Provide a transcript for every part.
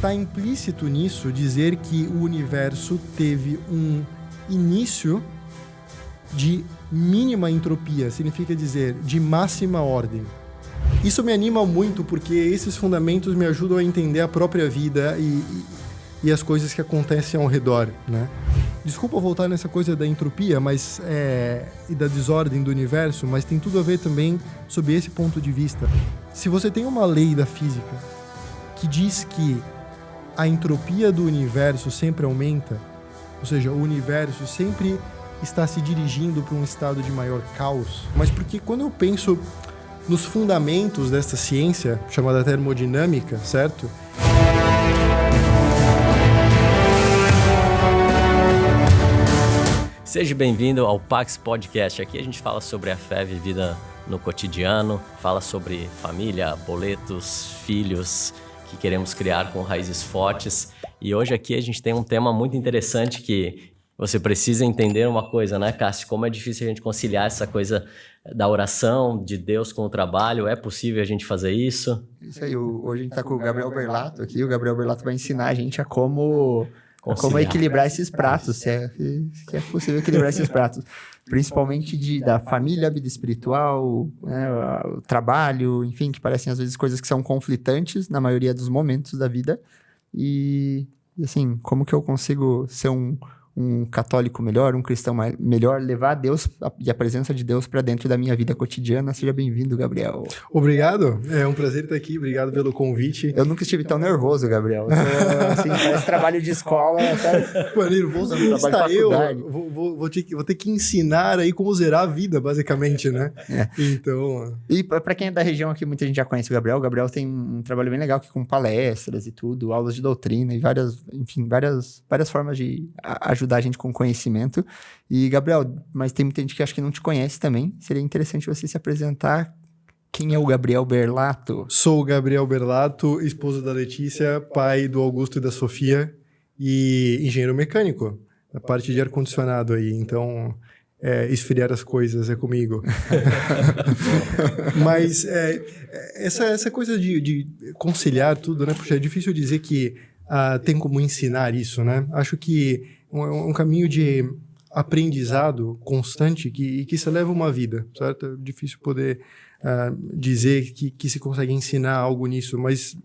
está implícito nisso dizer que o universo teve um início de mínima entropia, significa dizer, de máxima ordem. Isso me anima muito porque esses fundamentos me ajudam a entender a própria vida e as coisas que acontecem ao redor, né? Desculpa voltar nessa coisa da entropia e da desordem do universo, mas tem tudo a ver também sob esse ponto de vista. Se você tem uma lei da física que diz que a entropia do universo sempre aumenta, ou seja, o universo sempre está se dirigindo para um estado de maior caos, mas porque quando eu penso nos fundamentos dessa ciência, chamada termodinâmica, certo? Seja bem-vindo ao Pax Podcast. Aqui a gente fala sobre a fé vivida no cotidiano, fala sobre família, boletos, filhos que queremos criar com raízes fortes. E hoje aqui a gente tem um tema muito interessante que você precisa entender uma coisa, né, Cássio? Como é difícil a gente conciliar essa coisa da oração, de Deus com o trabalho. É possível a gente fazer isso? Isso aí. Hoje a gente está com o Gabriel Berlato aqui. O Gabriel Berlato vai ensinar a gente a como equilibrar esses pratos, se é possível equilibrar esses pratos. Principalmente da família, a vida espiritual, né, o trabalho, enfim, que parecem às vezes coisas que são conflitantes na maioria dos momentos da vida. E assim, como que eu consigo ser um católico melhor, um cristão melhor, levar Deus e a presença de Deus para dentro da minha vida cotidiana. Seja bem-vindo, Gabriel. Obrigado, é um prazer estar aqui, obrigado pelo convite. Eu nunca estive tão nervoso, Gabriel. Assim, parece trabalho de escola. Pô, nervoso não está eu, vou ter que ensinar aí como zerar a vida, basicamente, né? Então... E para quem é da região aqui, muita gente já conhece o Gabriel. O Gabriel tem um trabalho bem legal aqui com palestras e tudo, aulas de doutrina e várias formas de ajudar a gente com conhecimento. E, Gabriel, mas tem muita gente que acha que não te conhece também. Seria interessante você se apresentar. Quem é o Gabriel Berlato? Sou o Gabriel Berlato, esposo da Letícia, pai do Augusto e da Sofia e engenheiro mecânico, na parte de ar-condicionado aí. Então, esfriar as coisas é comigo. Mas essa coisa de conciliar tudo, né? Puxa, é difícil dizer que tem como ensinar isso, né? Acho que um caminho de aprendizado constante que se leva uma vida, certo? É difícil poder dizer que se consegue ensinar algo nisso, mas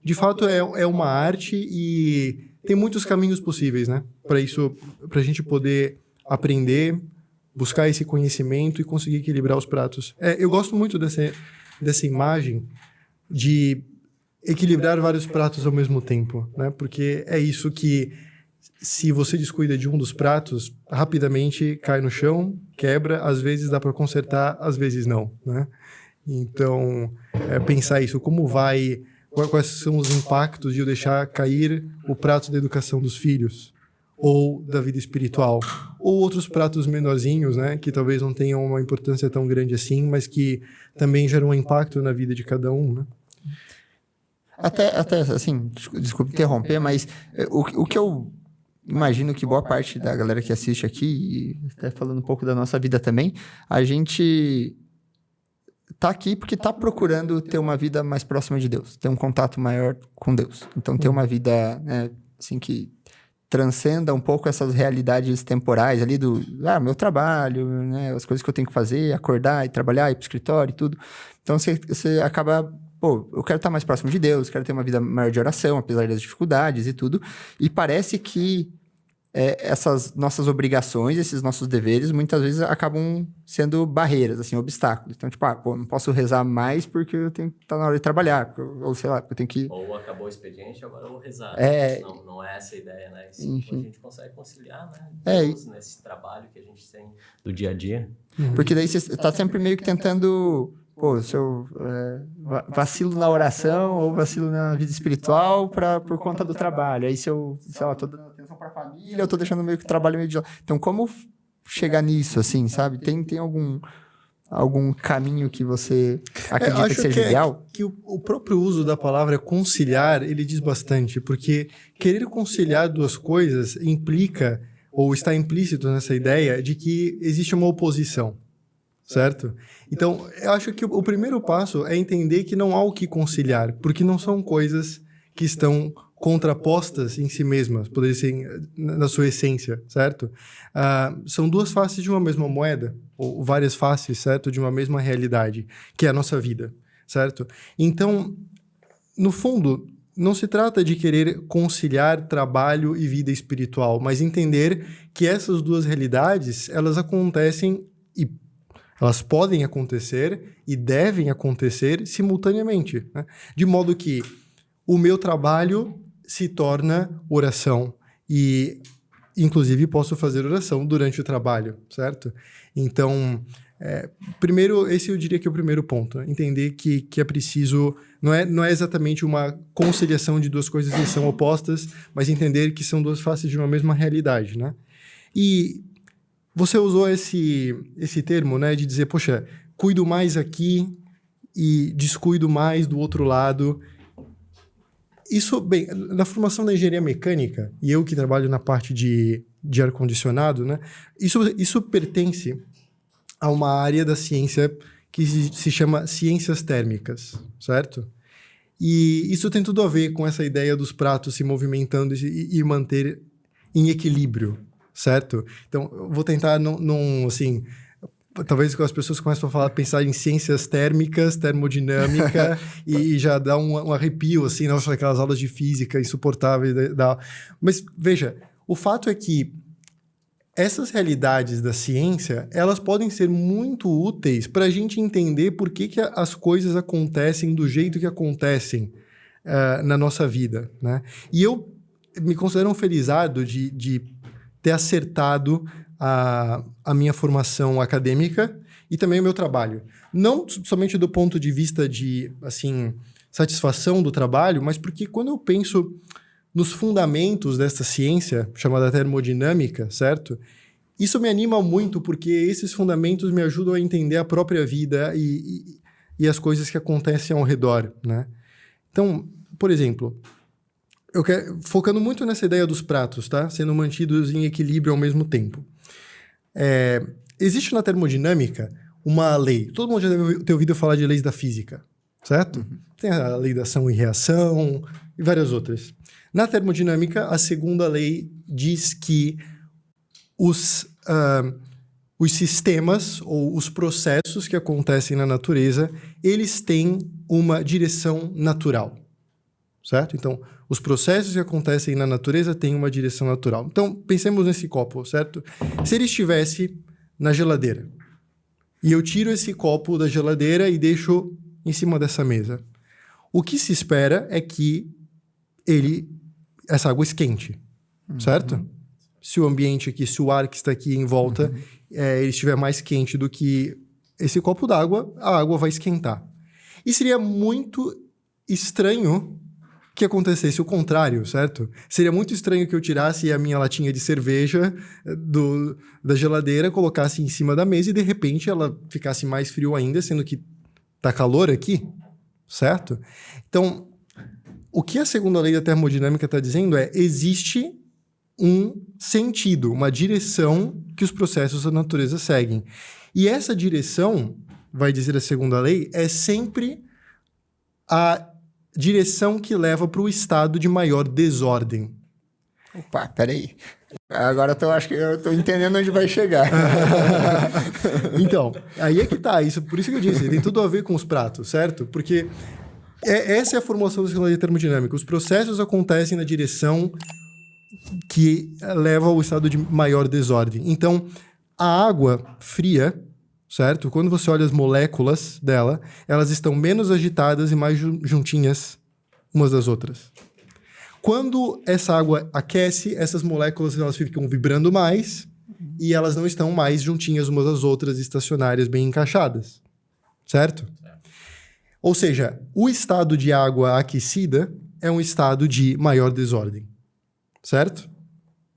de fato é uma arte e tem muitos caminhos possíveis, né? Para isso, para a gente poder aprender, buscar esse conhecimento e conseguir equilibrar os pratos. Eu gosto muito dessa imagem de equilibrar vários pratos ao mesmo tempo, né? Porque é isso que, se você descuida de um dos pratos, rapidamente cai no chão, quebra, às vezes dá para consertar, às vezes não, né? Então, pensar isso, quais são os impactos de eu deixar cair o prato da educação dos filhos, ou da vida espiritual, ou outros pratos menorzinhos, né, que talvez não tenham uma importância tão grande assim, mas que também geram um impacto na vida de cada um, né? Até assim, desculpe interromper, mas o que eu imagino que boa parte da galera que assiste aqui, e até falando um pouco da nossa vida também, a gente tá aqui porque tá procurando ter uma vida mais próxima de Deus, ter um contato maior com Deus. Então, ter uma vida, né, assim, que transcenda um pouco essas realidades temporais ali do meu trabalho, né, as coisas que eu tenho que fazer, acordar e trabalhar, ir pro escritório e tudo. Então, você acaba... eu quero estar mais próximo de Deus, quero ter uma vida maior de oração, apesar das dificuldades e tudo. E parece que essas nossas obrigações, esses nossos deveres, muitas vezes acabam sendo barreiras, assim, obstáculos. Então, tipo, não posso rezar mais porque eu tenho que estar na hora de trabalhar, ou sei lá, porque eu tenho que... Ou acabou o expediente, agora eu vou rezar. Não é essa a ideia, né? Isso, enfim. A gente consegue conciliar, né? Deus, nesse trabalho que a gente tem do dia a dia. Porque daí você está sempre meio que tentando... se eu vacilo na oração ou vacilo na vida espiritual por conta do trabalho. Aí se eu, sei lá, tô dando atenção pra família, eu tô deixando meio que o trabalho meio de lado. Então, como chegar nisso, assim, sabe? Tem algum caminho que você acredita que seja ideal? Que o próprio uso da palavra conciliar, ele diz bastante, porque querer conciliar duas coisas implica, ou está implícito nessa ideia, de que existe uma oposição. Certo? Então, eu acho que o primeiro passo é entender que não há o que conciliar, porque não são coisas que estão contrapostas em si mesmas, poderia ser na sua essência, certo? São duas faces de uma mesma moeda, ou várias faces, certo? De uma mesma realidade, que é a nossa vida, certo? Então, no fundo, não se trata de querer conciliar trabalho e vida espiritual, mas entender que essas duas realidades, elas acontecem e elas podem acontecer e devem acontecer simultaneamente, né? De modo que o meu trabalho se torna oração e, inclusive, posso fazer oração durante o trabalho, certo? Então, primeiro, esse eu diria que é o primeiro ponto, né? Entender que é preciso, não é exatamente uma conciliação de duas coisas que são opostas, mas entender que são duas faces de uma mesma realidade, né? E você usou esse termo, né, de dizer, poxa, cuido mais aqui e descuido mais do outro lado. Isso, bem, na formação da engenharia mecânica, e eu que trabalho na parte de ar-condicionado, né, isso pertence a uma área da ciência que se chama ciências térmicas, certo? E isso tem tudo a ver com essa ideia dos pratos se movimentando e manter em equilíbrio, certo? Então, eu vou tentar assim, talvez as pessoas começam a pensar em ciências térmicas, termodinâmica, e já dá um arrepio, assim, nossa, aquelas aulas de física insuportáveis. Mas, veja, o fato é que essas realidades da ciência, elas podem ser muito úteis para a gente entender por que as coisas acontecem do jeito que acontecem na nossa vida, né? E eu me considero um felizardo de ter acertado a minha formação acadêmica e também o meu trabalho. Não somente do ponto de vista de, assim, satisfação do trabalho, mas porque quando eu penso nos fundamentos dessa ciência, chamada termodinâmica, certo? Isso me anima muito, porque esses fundamentos me ajudam a entender a própria vida e as coisas que acontecem ao redor, né? Então, por exemplo, focando muito nessa ideia dos pratos, tá? Sendo mantidos em equilíbrio ao mesmo tempo. Existe na termodinâmica uma lei. Todo mundo já deve ter ouvido falar de leis da física, certo? Uhum. Tem a lei da ação e reação e várias outras. Na termodinâmica, a segunda lei diz que os sistemas ou os processos que acontecem na natureza, eles têm uma direção natural, certo? Então, os processos que acontecem na natureza têm uma direção natural. Então, pensemos nesse copo, certo? Se ele estivesse na geladeira e eu tiro esse copo da geladeira e deixo em cima dessa mesa, o que se espera é que essa água esquente, certo? Se o ambiente aqui, se o ar que está aqui em volta, ele estiver mais quente do que esse copo d'água, a água vai esquentar. E seria muito estranho que acontecesse o contrário, certo? Seria muito estranho que eu tirasse a minha latinha de cerveja da geladeira, colocasse em cima da mesa e, de repente, ela ficasse mais frio ainda, sendo que tá calor aqui, certo? Então, o que a segunda lei da termodinâmica está dizendo existe um sentido, uma direção que os processos da natureza seguem. E essa direção, vai dizer a segunda lei, é sempre a direção que leva para o estado de maior desordem. Opa, peraí. Agora acho que eu tô entendendo onde vai chegar. Então, aí é que tá. Por isso que eu disse, tem tudo a ver com os pratos, certo? Porque essa é a formação da segunda lei termodinâmica. Os processos acontecem na direção que leva ao estado de maior desordem. Então, a água fria, certo? Quando você olha as moléculas dela, elas estão menos agitadas e mais juntinhas umas das outras. Quando essa água aquece, essas moléculas elas ficam vibrando mais e elas não estão mais juntinhas umas das outras, estacionárias, bem encaixadas, certo? Ou seja, o estado de água aquecida é um estado de maior desordem, certo?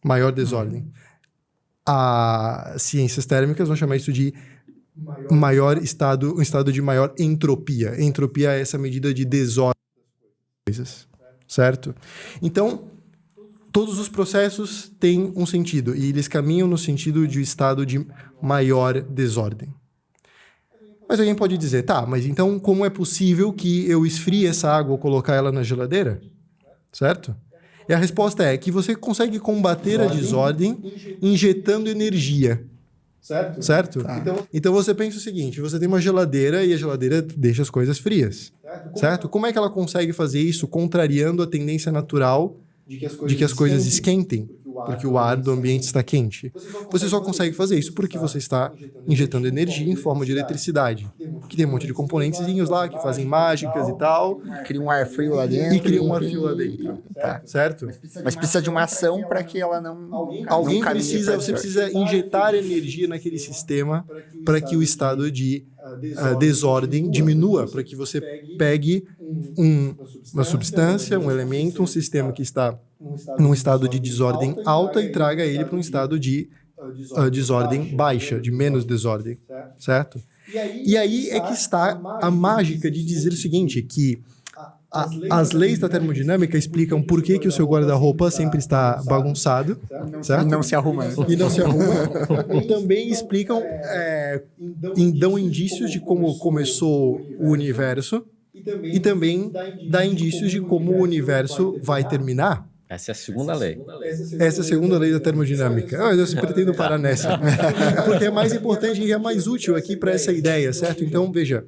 Maior desordem. As ciências térmicas vão chamar isso de um estado de maior entropia. Entropia é essa medida de desordem das coisas, certo? Então, todos os processos têm um sentido e eles caminham no sentido de um estado de maior desordem. Mas alguém pode dizer, tá, mas então como é possível que eu esfrie essa água ou colocar ela na geladeira? certo? E a resposta é que você consegue combater a desordem injetando energia. Certo? Tá. Então você pensa o seguinte, você tem uma geladeira e a geladeira deixa as coisas frias. Certo? Como é que ela consegue fazer isso contrariando a tendência natural de que as coisas esquentem? Porque o ar do ambiente está quente. Você só consegue fazer isso porque você está injetando energia em forma de eletricidade. Que tem um monte de componentezinhos lá que fazem mágicas e tal. Cria um ar frio lá dentro. E cria um ar frio lá dentro. Tá. Certo? Mas precisa de uma ação para que ela não... Alguém não caminhe precisa, pra você sorte. precisa injetar energia naquele sistema para que o estado de desordem diminua, para que você pegue uma substância, um elemento, um sistema que está num estado de desordem alta e traga ele para um estado de desordem baixa, de menos desordem, certo? E aí é que está a mágica de dizer o seguinte, que as leis da termodinâmica explicam por que o seu guarda-roupa sempre está bagunçado, certo? Não se arruma. Né? E não se arruma. E também explicam, dão indícios de como começou o universo e também dá indícios de como o universo vai terminar. Essa é a segunda lei. Essa é a segunda lei da termodinâmica. Eu pretendo parar nessa. Porque é mais importante e é mais útil aqui para essa ideia, certo? Então, veja,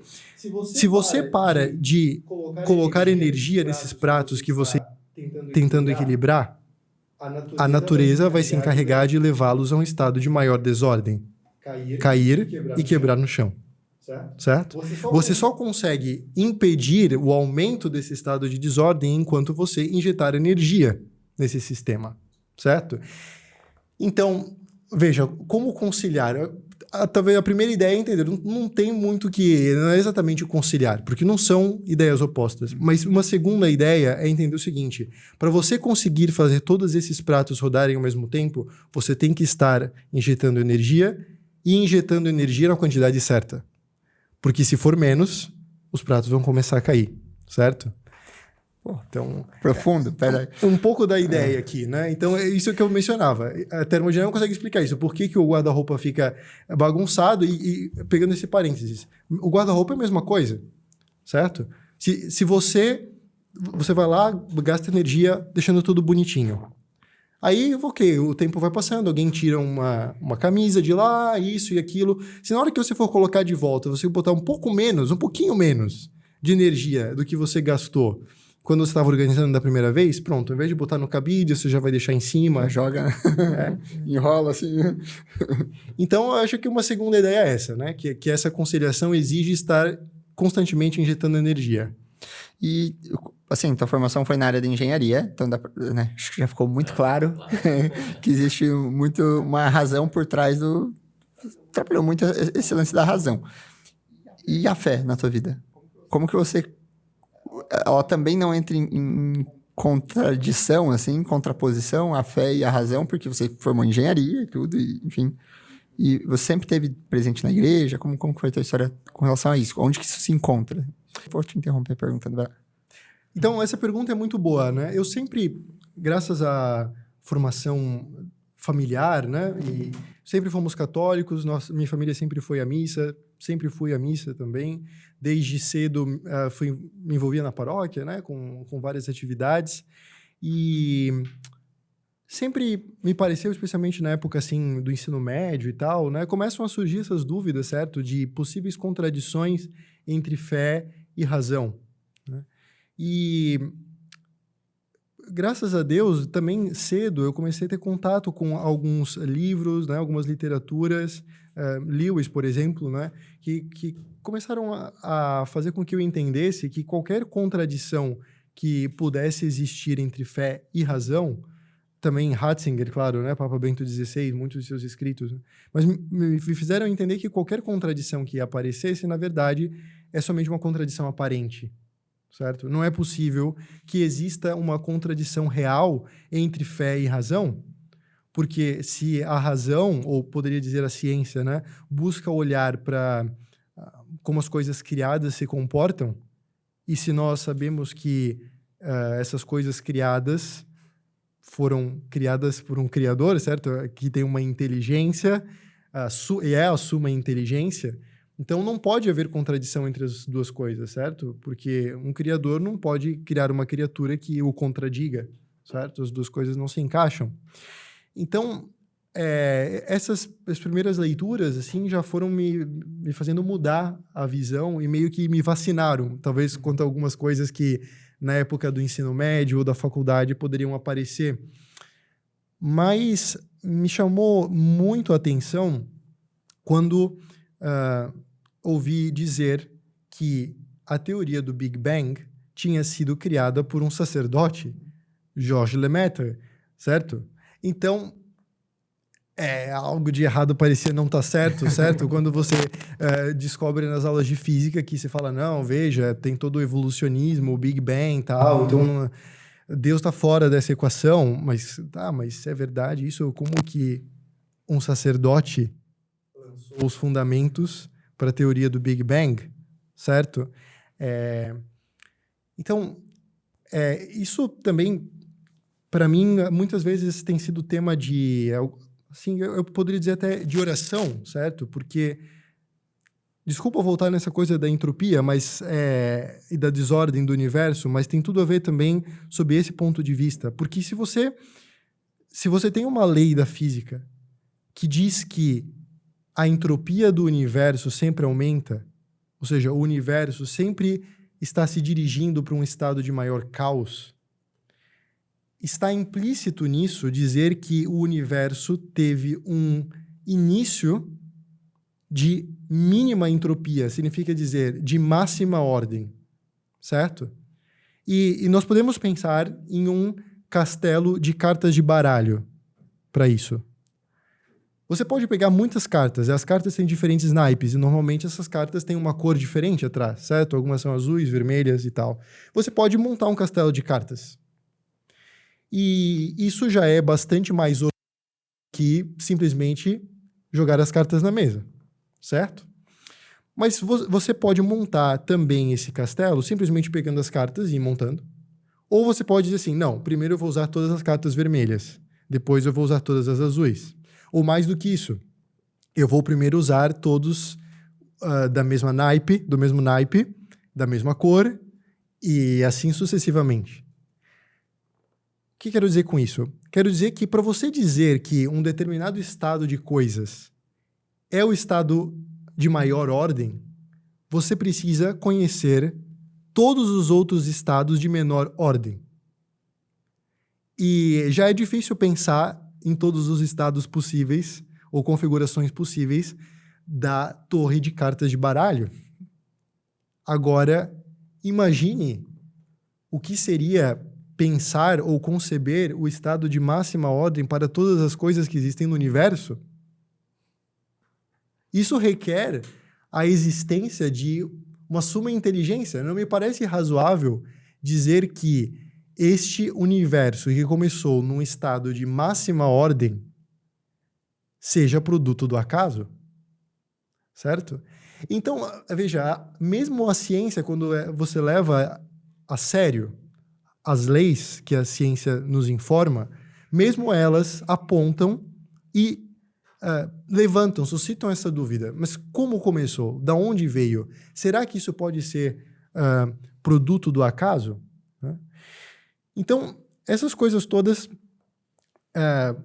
se você para de colocar energia nesses pratos que você está tentando equilibrar, a natureza vai se encarregar de levá-los a um estado de maior desordem, cair e quebrar no chão. Certo? Você só consegue impedir o aumento desse estado de desordem enquanto você injetar energia nesse sistema, certo? Então, veja, como conciliar? Talvez a primeira ideia é entender, não tem muito que... Não é exatamente conciliar, porque não são ideias opostas. Mas uma segunda ideia é entender o seguinte, para você conseguir fazer todos esses pratos rodarem ao mesmo tempo, você tem que estar injetando energia e injetando energia na quantidade certa. Porque se for menos, os pratos vão começar a cair, certo? Então, Profundo, peraí. Um pouco da ideia aqui, né? Então, é isso que eu mencionava. A termodinâmica consegue explicar isso. Por que o guarda-roupa fica bagunçado e pegando esse parênteses. O guarda-roupa é a mesma coisa, certo? Se você vai lá, gasta energia deixando tudo bonitinho. Aí, ok, o tempo vai passando, alguém tira uma camisa de lá, isso e aquilo. Se na hora que você for colocar de volta, você botar um pouquinho menos de energia do que você gastou quando você estava organizando da primeira vez, pronto, ao invés de botar no cabide, você já vai deixar em cima. Joga, enrola assim. Então, eu acho que uma segunda ideia é essa, né? Que essa conciliação exige estar constantemente injetando energia. E, assim, tua formação foi na área de engenharia, então né, acho que já ficou muito claro que existe uma razão por trás do... Trabalhou muito esse lance da razão. E a fé na tua vida? Como que você... Ela também não entra em contradição, assim, contraposição, a fé e a razão, porque você formou em engenharia e tudo, e, enfim... E você sempre esteve presente na igreja? Como foi a tua história com relação a isso? Onde que isso se encontra? Vou te interromper perguntando. Então, essa pergunta é muito boa, né? Eu sempre, graças à formação familiar, né? E sempre fomos católicos, minha família sempre foi à missa, sempre fui à missa também. Desde cedo me envolvia na paróquia, né? Com várias atividades. E... sempre me pareceu, especialmente na época assim, do ensino médio e tal, né, começam a surgir essas dúvidas, certo? De possíveis contradições entre fé e razão. Né? E, graças a Deus, também cedo eu comecei a ter contato com alguns livros, né, algumas literaturas, Lewis, por exemplo, né, que começaram a fazer com que eu entendesse que qualquer contradição que pudesse existir entre fé e razão, também Ratzinger, claro, né? Papa Bento XVI, muitos de seus escritos. Né? Mas me fizeram entender que qualquer contradição que aparecesse, na verdade, é somente uma contradição aparente, certo? Não é possível que exista uma contradição real entre fé e razão, porque se a razão, ou poderia dizer a ciência, né, busca olhar para como as coisas criadas se comportam, e se nós sabemos que essas coisas criadas foram criadas por um criador, certo? Que tem uma inteligência, e é a suma inteligência. Então, não pode haver contradição entre as duas coisas, certo? Porque um criador não pode criar uma criatura que o contradiga, certo? As duas coisas não se encaixam. Então, as primeiras leituras, assim, já foram me fazendo mudar a visão e meio que me vacinaram, talvez quanto a algumas coisas que na época do ensino médio ou da faculdade poderiam aparecer. Mas me chamou muito a atenção quando ouvi dizer que a teoria do Big Bang tinha sido criada por um sacerdote, Georges Lemaitre, certo? Então, algo de errado parecia não estar certo, certo? Quando você descobre nas aulas de física que você fala, não, veja, tem todo o evolucionismo, o Big Bang e tal, então Deus está fora dessa equação, mas é verdade isso? Como que um sacerdote lançou os fundamentos para a teoria do Big Bang, certo? Então, isso também, para mim, muitas vezes tem sido tema de, assim, eu poderia dizer até de oração, certo? Porque, desculpa voltar nessa coisa da entropia, mas e da desordem do universo, mas tem tudo a ver também sob esse ponto de vista. Porque se você tem uma lei da física que diz que a entropia do universo sempre aumenta, ou seja, o universo sempre está se dirigindo para um estado de maior caos, está implícito nisso dizer que o universo teve um início de mínima entropia, significa dizer de máxima ordem, certo? E nós podemos pensar em um castelo de cartas de baralho para isso. Você pode pegar muitas cartas, e as cartas têm diferentes naipes, e normalmente essas cartas têm uma cor diferente atrás, certo? Algumas são azuis, vermelhas e tal. Você pode montar um castelo de cartas. E isso já é bastante mais que simplesmente jogar as cartas na mesa, certo? Mas você pode montar também esse castelo simplesmente pegando as cartas e montando. Ou você pode dizer assim, não, primeiro eu vou usar todas as cartas vermelhas, depois eu vou usar todas as azuis. Ou mais do que isso, eu vou primeiro usar todos do mesmo naipe, da mesma cor, e assim sucessivamente. O que quero dizer com isso? Quero dizer que para você dizer que um determinado estado de coisas é o estado de maior ordem, você precisa conhecer todos os outros estados de menor ordem. E já é difícil pensar em todos os estados possíveis ou configurações possíveis da torre de cartas de baralho. Agora, imagine o que seria pensar ou conceber o estado de máxima ordem para todas as coisas que existem no universo. Isso requer a existência de uma suma inteligência. Não me parece razoável dizer que este universo que começou num estado de máxima ordem seja produto do acaso, certo? Então, veja, mesmo a ciência, quando você leva a sério as leis que a ciência nos informa, mesmo elas apontam e levantam, suscitam essa dúvida. Mas como começou? Da onde veio? Será que isso pode ser produto do acaso? Então, essas coisas todas,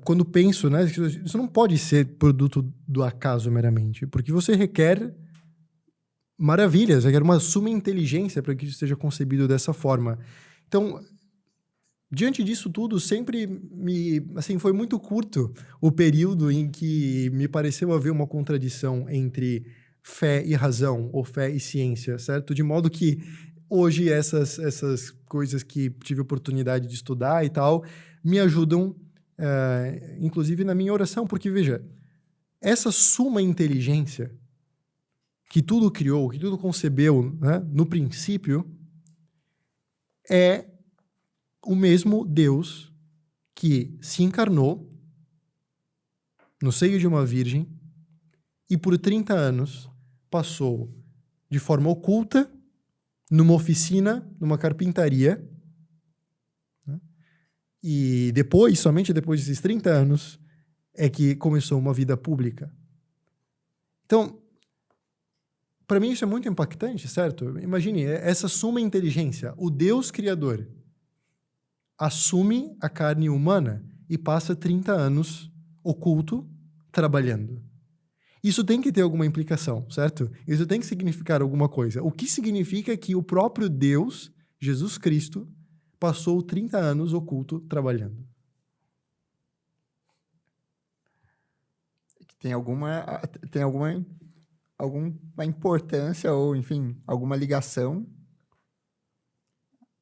quando penso, né, isso não pode ser produto do acaso meramente, porque você requer maravilhas, requer uma suma inteligência para que isso seja concebido dessa forma. Então, diante disso tudo, sempre foi muito curto o período em que me pareceu haver uma contradição entre fé e razão, ou fé e ciência, certo? De modo que hoje essas coisas que tive oportunidade de estudar e tal, me ajudam, inclusive na minha oração, porque, veja, essa suma inteligência que tudo criou, que tudo concebeu, né, no princípio, é o mesmo Deus que se encarnou no seio de uma virgem e por 30 anos passou de forma oculta numa oficina, numa carpintaria, né? E depois, somente depois desses 30 anos, é que começou uma vida pública. Então, para mim isso é muito impactante, certo? Imagine, essa suma inteligência, o Deus Criador assume a carne humana e passa 30 anos oculto trabalhando. Isso tem que ter alguma implicação, certo? Isso tem que significar alguma coisa. O que significa que o próprio Deus, Jesus Cristo, passou 30 anos oculto trabalhando? Tem alguma importância ou, enfim, alguma ligação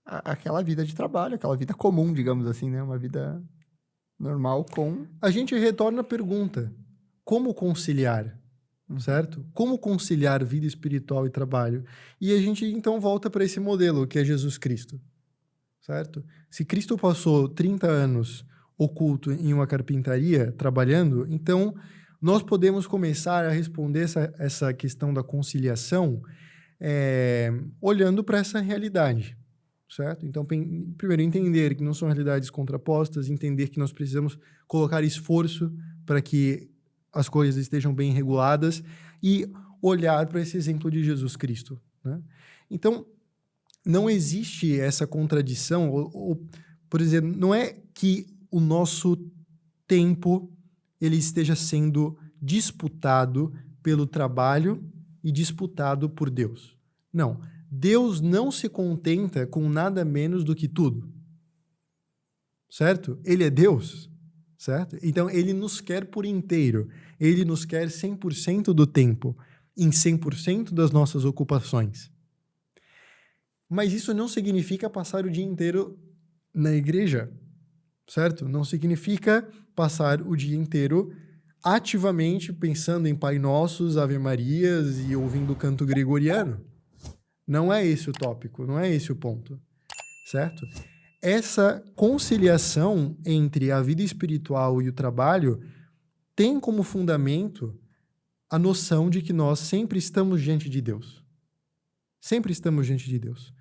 àquela vida de trabalho, aquela vida comum, digamos assim, né? Uma vida normal com... A gente retorna a pergunta: como conciliar? Certo? Como conciliar vida espiritual e trabalho? E a gente então volta para esse modelo que é Jesus Cristo, certo? Se Cristo passou 30 anos oculto em uma carpintaria trabalhando, então nós podemos começar a responder essa questão da conciliação olhando para essa realidade, certo? Então, primeiro, entender que não são realidades contrapostas, entender que nós precisamos colocar esforço para que as coisas estejam bem reguladas e olhar para esse exemplo de Jesus Cristo, né? Então, não existe essa contradição, por exemplo, não é que o nosso tempo ele esteja sendo disputado pelo trabalho e disputado por Deus. Não. Deus não se contenta com nada menos do que tudo. Certo? Ele é Deus. Certo? Então, ele nos quer por inteiro. Ele nos quer 100% do tempo, em 100% das nossas ocupações. Mas isso não significa passar o dia inteiro na igreja, certo? Não significa passar o dia inteiro ativamente pensando em Pai Nossos, Ave Marias e ouvindo canto gregoriano. Não é esse o tópico, não é esse o ponto, certo? Essa conciliação entre a vida espiritual e o trabalho tem como fundamento a noção de que nós sempre estamos diante de Deus. Sempre estamos diante de Deus.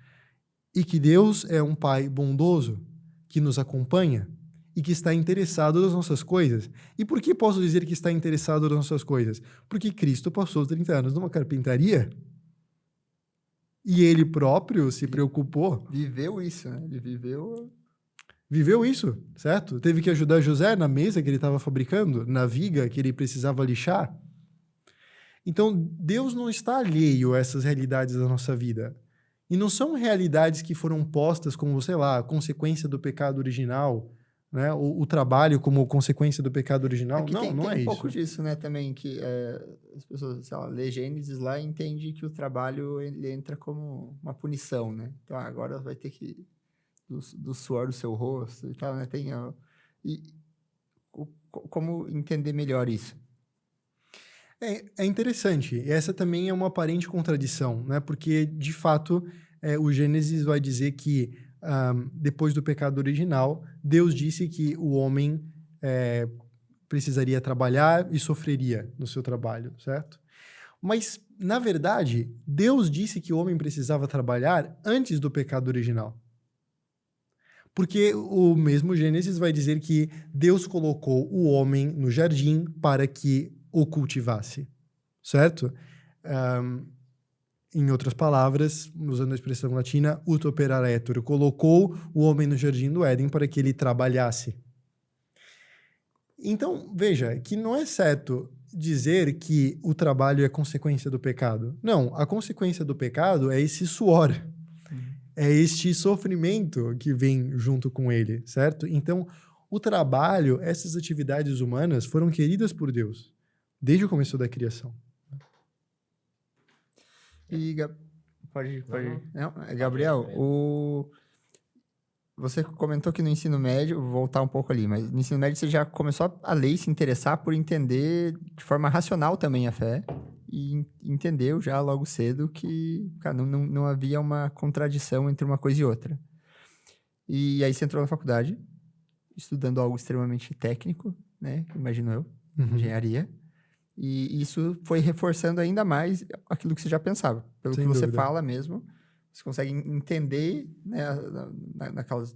E que Deus é um Pai bondoso que nos acompanha e que está interessado nas nossas coisas. E por que posso dizer que está interessado nas nossas coisas? Porque Cristo passou 30 anos numa carpintaria e ele próprio se preocupou. Viveu isso, né? Ele viveu isso, certo? Teve que ajudar José na mesa que ele estava fabricando, na viga que ele precisava lixar. Então, Deus não está alheio a essas realidades da nossa vida. E não são realidades que foram postas como, sei lá, a consequência do pecado original, né? O trabalho como consequência do pecado original. Não é isso. Tem um pouco disso, né, também, que as pessoas, sei lá, lê Gênesis lá e entendem que o trabalho ele entra como uma punição, né? Então, agora vai ter que... Do suor do seu rosto e tal, né? Como entender melhor isso? É interessante. Essa também é uma aparente contradição, né? Porque, de fato, o Gênesis vai dizer que, depois do pecado original, Deus disse que o homem precisaria trabalhar e sofreria no seu trabalho, certo? Mas, na verdade, Deus disse que o homem precisava trabalhar antes do pecado original. Porque o mesmo Gênesis vai dizer que Deus colocou o homem no jardim para que o cultivasse, certo? Em outras palavras, usando a expressão latina, ut operaretur, colocou o homem no jardim do Éden para que ele trabalhasse. Então, veja, que não é certo dizer que o trabalho é consequência do pecado. Não, a consequência do pecado é esse suor. É este sofrimento que vem junto com ele, certo? Então, o trabalho, essas atividades humanas foram queridas por Deus desde o começo da criação. E, pode. Não, Gabriel, você comentou que no ensino médio, vou voltar um pouco ali, mas no ensino médio você já começou a ler e se interessar por entender de forma racional também a fé. E entendeu já logo cedo que, cara, não havia uma contradição entre uma coisa e outra. E aí você entrou na faculdade, estudando algo extremamente técnico, né? Imagino eu, engenharia. E isso foi reforçando ainda mais aquilo que você já pensava. Pelo Sem que você dúvida. fala mesmo, você consegue entender, né,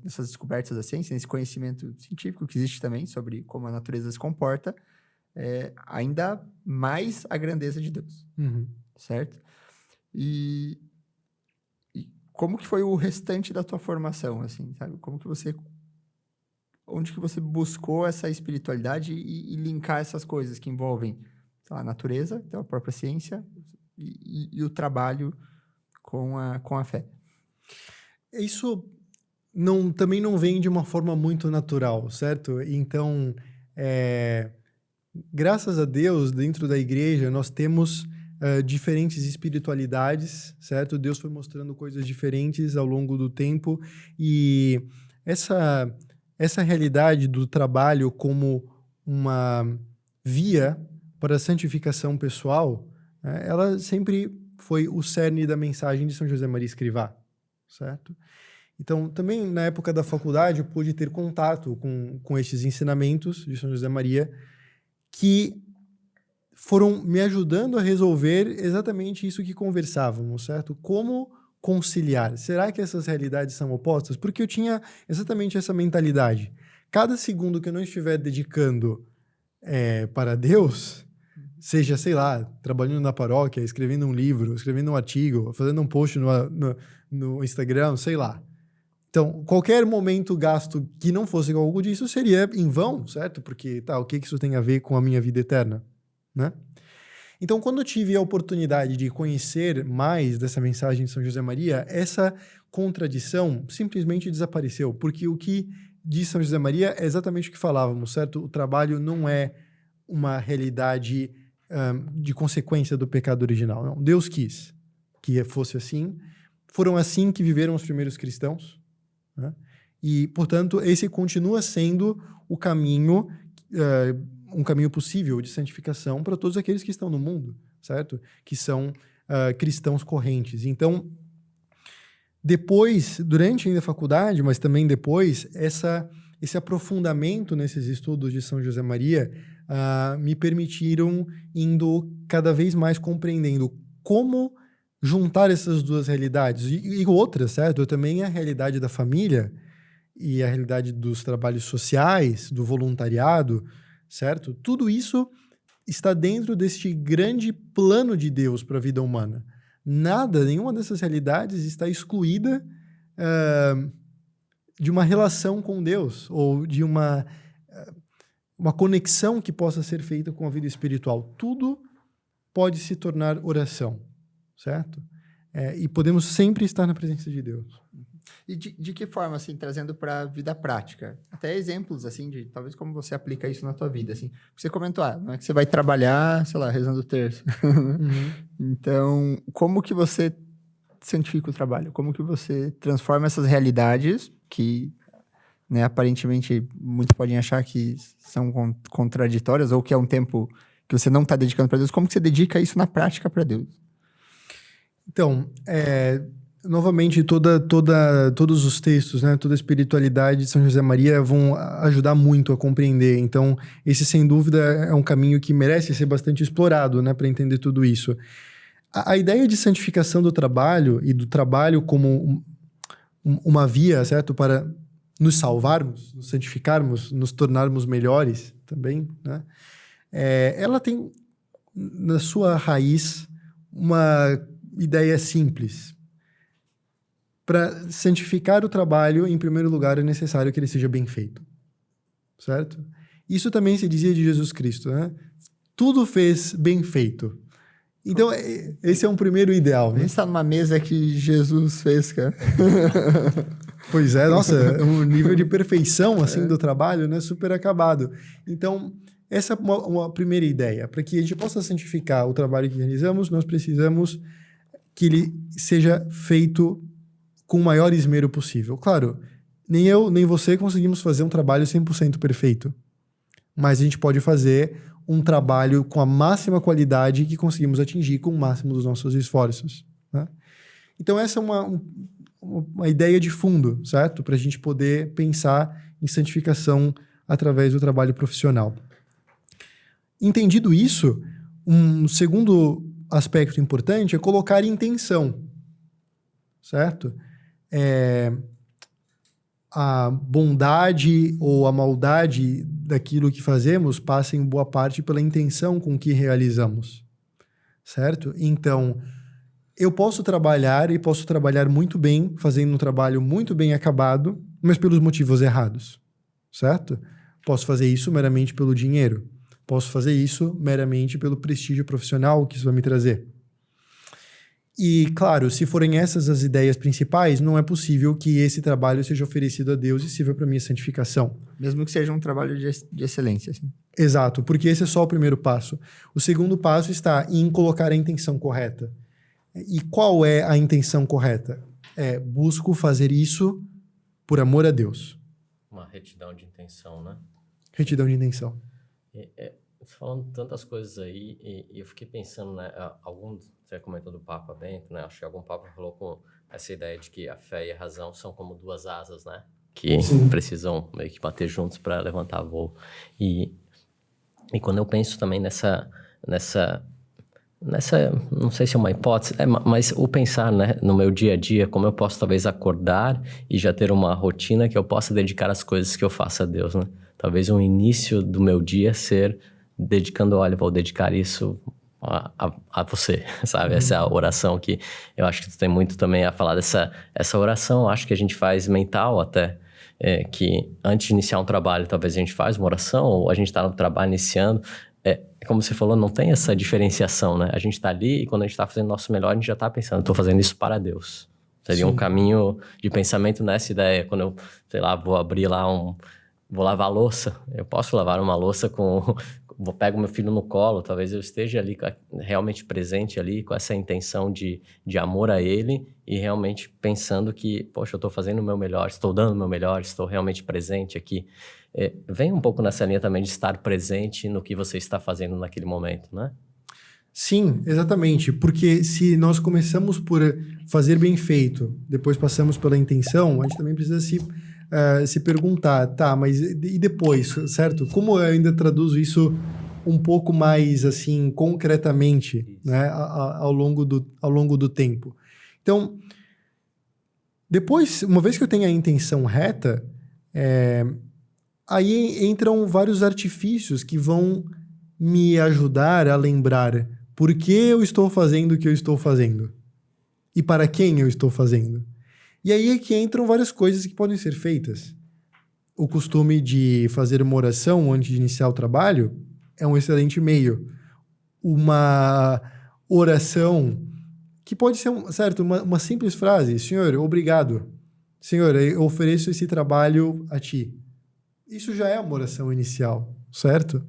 nessas descobertas da ciência, nesse conhecimento científico que existe também sobre como a natureza se comporta, ainda mais a grandeza de Deus, certo? E como que foi o restante da tua formação, assim, sabe? Onde que você buscou essa espiritualidade e linkar essas coisas que envolvem a natureza, então a própria ciência e o trabalho com a fé? Isso também não vem de uma forma muito natural, certo? Então, graças a Deus, dentro da igreja, nós temos diferentes espiritualidades, certo? Deus foi mostrando coisas diferentes ao longo do tempo e essa realidade do trabalho como uma via para a santificação pessoal, ela sempre foi o cerne da mensagem de São José Maria Escrivá, certo? Então, também na época da faculdade, eu pude ter contato com estes ensinamentos de São José Maria que foram me ajudando a resolver exatamente isso que conversávamos, certo? Como conciliar? Será que essas realidades são opostas? Porque eu tinha exatamente essa mentalidade. Cada segundo que eu não estiver dedicando para Deus, seja, sei lá, trabalhando na paróquia, escrevendo um livro, escrevendo um artigo, fazendo um post no Instagram, sei lá. Então, qualquer momento gasto que não fosse algo disso seria em vão, certo? Porque, o que isso tem a ver com a minha vida eterna, né? Então, quando eu tive a oportunidade de conhecer mais dessa mensagem de São José Maria, essa contradição simplesmente desapareceu, porque o que diz São José Maria é exatamente o que falávamos, certo? O trabalho não é uma realidade de consequência do pecado original, não. Deus quis que fosse assim, foram assim que viveram os primeiros cristãos, né? E, portanto, esse continua sendo o caminho, um caminho possível de santificação para todos aqueles que estão no mundo, certo? Que são cristãos correntes. Então, depois, durante ainda a faculdade, mas também depois, esse aprofundamento nesses estudos de São José Maria me permitiram indo cada vez mais compreendendo como juntar essas duas realidades e outras, certo? Também a realidade da família e a realidade dos trabalhos sociais, do voluntariado, certo? Tudo isso está dentro deste grande plano de Deus para a vida humana. Nenhuma dessas realidades está excluída de uma relação com Deus ou de uma conexão que possa ser feita com a vida espiritual. Tudo pode se tornar oração, certo? E podemos sempre estar na presença de Deus. E de que forma, assim, trazendo para a vida prática? Até exemplos, assim, de talvez como você aplica isso na tua vida, assim. Você comentou, não é que você vai trabalhar, sei lá, rezando o terço. Então, como que você santifica o trabalho? Como que você transforma essas realidades que, né, aparentemente muitos podem achar que são contraditórias ou que é um tempo que você não está dedicando para Deus? Como que você dedica isso na prática para Deus? Então, novamente, todos os textos, né, toda a espiritualidade de São José Maria vão ajudar muito a compreender. Então, esse, sem dúvida, é um caminho que merece ser bastante explorado, né, para entender tudo isso. A ideia de santificação do trabalho e do trabalho como uma via, certo, para nos salvarmos, nos santificarmos, nos tornarmos melhores também, né, ela tem na sua raiz uma ideia simples. Para santificar o trabalho, em primeiro lugar, é necessário que ele seja bem feito, certo? Isso também se dizia de Jesus Cristo, né? Tudo fez bem feito. Então, esse é um primeiro ideal. A gente está numa mesa que Jesus fez, cara. Pois é, nossa, um nível de perfeição, assim, do trabalho, né? Super acabado. Então, essa é uma primeira ideia. Para que a gente possa santificar o trabalho que realizamos, nós precisamos que ele seja feito com o maior esmero possível. Claro, nem eu, nem você conseguimos fazer um trabalho 100% perfeito. Mas a gente pode fazer um trabalho com a máxima qualidade que conseguimos atingir com o máximo dos nossos esforços, né? Então, essa é uma ideia de fundo, certo? Para a gente poder pensar em santificação através do trabalho profissional. Entendido isso, um segundo aspecto importante é colocar intenção, certo? A bondade ou a maldade daquilo que fazemos passa em boa parte pela intenção com que realizamos, certo? Então, eu posso trabalhar e posso trabalhar muito bem, fazendo um trabalho muito bem acabado, mas pelos motivos errados, certo? Posso fazer isso meramente pelo dinheiro. Posso fazer isso meramente pelo prestígio profissional que isso vai me trazer. E, claro, se forem essas as ideias principais, não é possível que esse trabalho seja oferecido a Deus e sirva para minha santificação. Mesmo que seja um trabalho de excelência, assim. Exato, porque esse é só o primeiro passo. O segundo passo está em colocar a intenção correta. E qual é a intenção correta? Busco fazer isso por amor a Deus. Uma retidão de intenção, né? Retidão de intenção. Falando tantas coisas aí, e eu fiquei pensando, né? Você comentou do Papa Bento, né? Acho que algum Papa falou com essa ideia de que a fé e a razão são como duas asas, né? Que precisam meio que bater juntos para levantar voo. E quando eu penso também nessa, não sei se é uma hipótese, mas o pensar, né, no meu dia a dia, como eu posso talvez acordar e já ter uma rotina que eu possa dedicar às coisas que eu faço a Deus, né? Talvez um início do meu dia ser dedicando, olha, vou dedicar isso a você, sabe? Essa é a oração que eu acho que tu tem muito também a falar essa oração, acho que a gente faz mental até, que antes de iniciar um trabalho, talvez a gente faz uma oração, ou a gente está no trabalho iniciando, como você falou, não tem essa diferenciação, né? A gente está ali e quando a gente está fazendo o nosso melhor, a gente já está pensando, estou fazendo isso para Deus. Seria um caminho de pensamento nessa ideia. Quando eu, sei lá, vou abrir lá vou lavar a louça, eu posso lavar uma louça pego meu filho no colo, talvez eu esteja ali realmente presente ali com essa intenção de amor a ele e realmente pensando que, poxa, eu estou fazendo o meu melhor, estou dando o meu melhor, estou realmente presente aqui. Vem um pouco nessa linha também de estar presente no que você está fazendo naquele momento, né? Sim, exatamente, porque se nós começamos por fazer bem feito, depois passamos pela intenção, a gente também precisa se perguntar, tá, mas e depois, certo? Como eu ainda traduzo isso um pouco mais, assim, concretamente, né, ao longo do tempo? Então, depois, uma vez que eu tenho a intenção reta, aí entram vários artifícios que vão me ajudar a lembrar por que eu estou fazendo o que eu estou fazendo e para quem eu estou fazendo. E aí é que entram várias coisas que podem ser feitas. O costume de fazer uma oração antes de iniciar o trabalho é um excelente meio. Uma oração que pode ser, certo, uma simples frase. Senhor, obrigado. Senhor, eu ofereço esse trabalho a ti. Isso já é uma oração inicial, certo?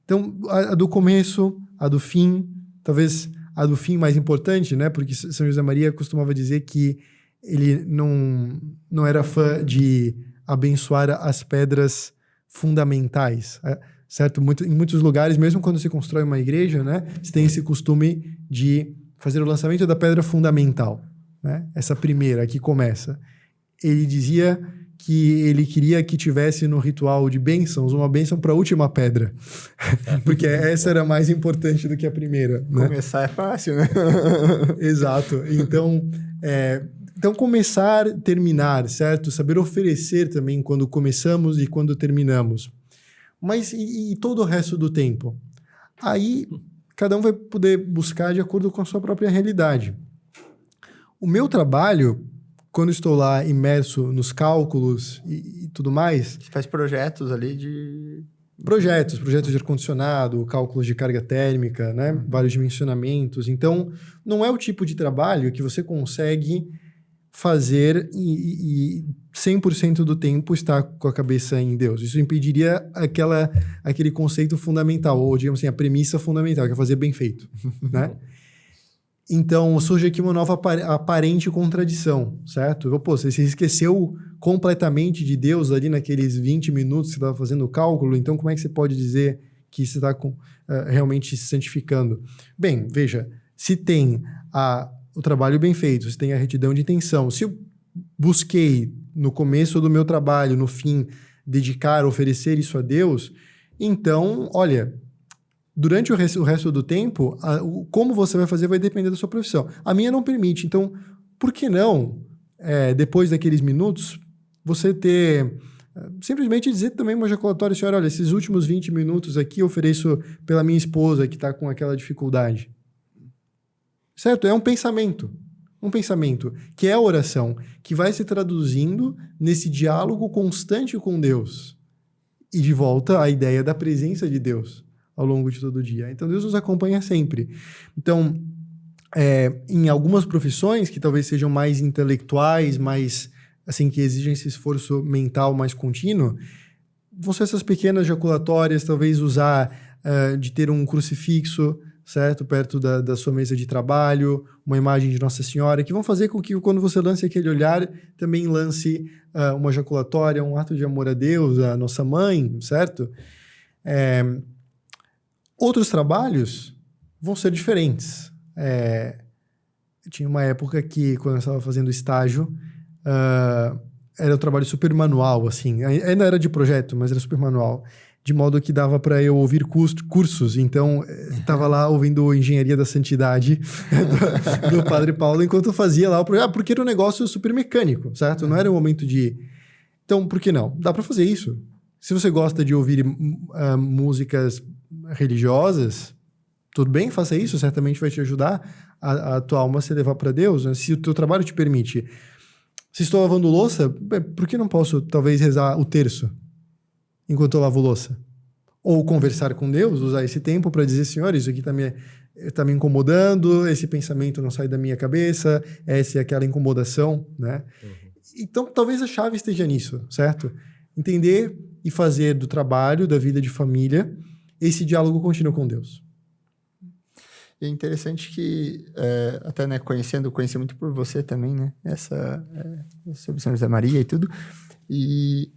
Então, a do começo, a do fim, talvez a do fim mais importante, né? Porque São José Maria costumava dizer que ele não era fã de abençoar as pedras fundamentais, certo? Em muitos lugares, mesmo quando se constrói uma igreja, né? Se tem esse costume de fazer o lançamento da pedra fundamental, né? Essa primeira que começa. Ele dizia que ele queria que tivesse no ritual de bênçãos uma bênção para a última pedra. Porque essa era mais importante do que a primeira. Né? Começar é fácil, né? Exato. Então, começar, terminar, certo? Saber oferecer também quando começamos e quando terminamos. Mas e todo o resto do tempo? Aí, cada um vai poder buscar de acordo com a sua própria realidade. O meu trabalho, quando estou lá imerso nos cálculos e tudo mais... Você faz projetos ali de... Projetos de ar-condicionado, cálculos de carga térmica, né? Vários dimensionamentos. Então, não é o tipo de trabalho que você consegue fazer e 100% do tempo estar com a cabeça em Deus. Isso impediria aquele conceito fundamental, ou digamos assim, a premissa fundamental, que é fazer bem feito, né? Então, surge aqui uma nova aparente contradição, certo? Pô, você se esqueceu completamente de Deus ali naqueles 20 minutos que você estava fazendo o cálculo, então como é que você pode dizer que você está realmente se santificando? Bem, veja, se tem o trabalho bem feito, se tem a retidão de intenção, se eu busquei no começo do meu trabalho, no fim, dedicar, oferecer isso a Deus, então, olha... Durante o resto do tempo, como você vai fazer vai depender da sua profissão. A minha não permite. Então, por que não, depois daqueles minutos, você simplesmente dizer também uma ejaculatória, senhora, olha, esses últimos 20 minutos aqui eu ofereço pela minha esposa que está com aquela dificuldade. certo? É um pensamento que é a oração, que vai se traduzindo nesse diálogo constante com Deus. E de volta à ideia da presença de Deus ao longo de todo o dia. Então, Deus nos acompanha sempre. Então, em algumas profissões que talvez sejam mais intelectuais, mais, assim, que exigem esse esforço mental mais contínuo, vão ser essas pequenas jaculatórias, talvez usar de ter um crucifixo, certo? Perto da sua mesa de trabalho, uma imagem de Nossa Senhora, que vão fazer com que quando você lance aquele olhar, também lance uma jaculatória, um ato de amor a Deus, a nossa mãe, certo? Outros trabalhos vão ser diferentes. Tinha uma época que, quando eu estava fazendo estágio, era um trabalho super manual, assim. Ainda era de projeto, mas era super manual. De modo que dava para eu ouvir cursos. Então, estava lá ouvindo Engenharia da Santidade do Padre Paulo, enquanto eu fazia lá o projeto. Porque era um negócio super mecânico, certo? Não era o momento de... Então, por que não? Dá para fazer isso. Se você gosta de ouvir músicas religiosas, tudo bem, faça isso. Certamente vai te ajudar a tua alma a se levar para Deus, né? Se o teu trabalho te permite. Se estou lavando louça, por que não posso, talvez, rezar o terço enquanto eu lavo louça? Ou conversar com Deus, usar esse tempo para dizer, Senhor, isso aqui tá me incomodando, esse pensamento não sai da minha cabeça, essa é aquela incomodação, né? Uhum. Então, talvez a chave esteja nisso, certo? Entender e fazer do trabalho, da vida de família, esse diálogo contínuo com Deus. É interessante que, até, né, conheci muito por você também, né? Sobre São José Maria e tudo. E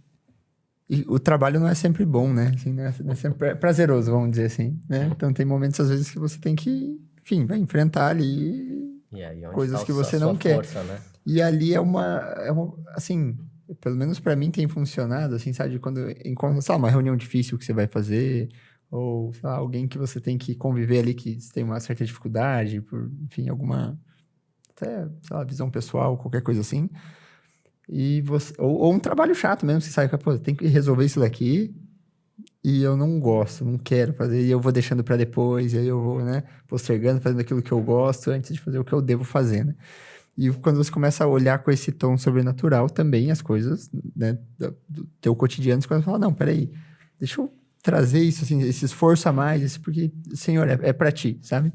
o trabalho não é sempre bom, né? Assim, não é sempre prazeroso, vamos dizer assim, né? Então, tem momentos, às vezes, que você tem que, enfim, vai enfrentar ali coisas que você não quer. Força, né? E ali é uma, assim, pelo menos para mim tem funcionado, assim, sabe? Quando encontra, sei lá, uma reunião difícil que você vai fazer, ou, sei lá, alguém que você tem que conviver ali que tem uma certa dificuldade, por, enfim, alguma, até, sei lá, visão pessoal, qualquer coisa assim. E você, ou um trabalho chato mesmo, você sabe que, pô, tem que resolver isso daqui e eu não gosto, não quero fazer, e eu vou deixando para depois, e aí eu vou, né, postergando, fazendo aquilo que eu gosto antes de fazer o que eu devo fazer, né? E quando você começa a olhar com esse tom sobrenatural também, as coisas, né, do teu cotidiano, você começa a falar, não, peraí, deixa eu trazer isso, assim, esse esforço a mais, isso porque, Senhor, é para ti, sabe?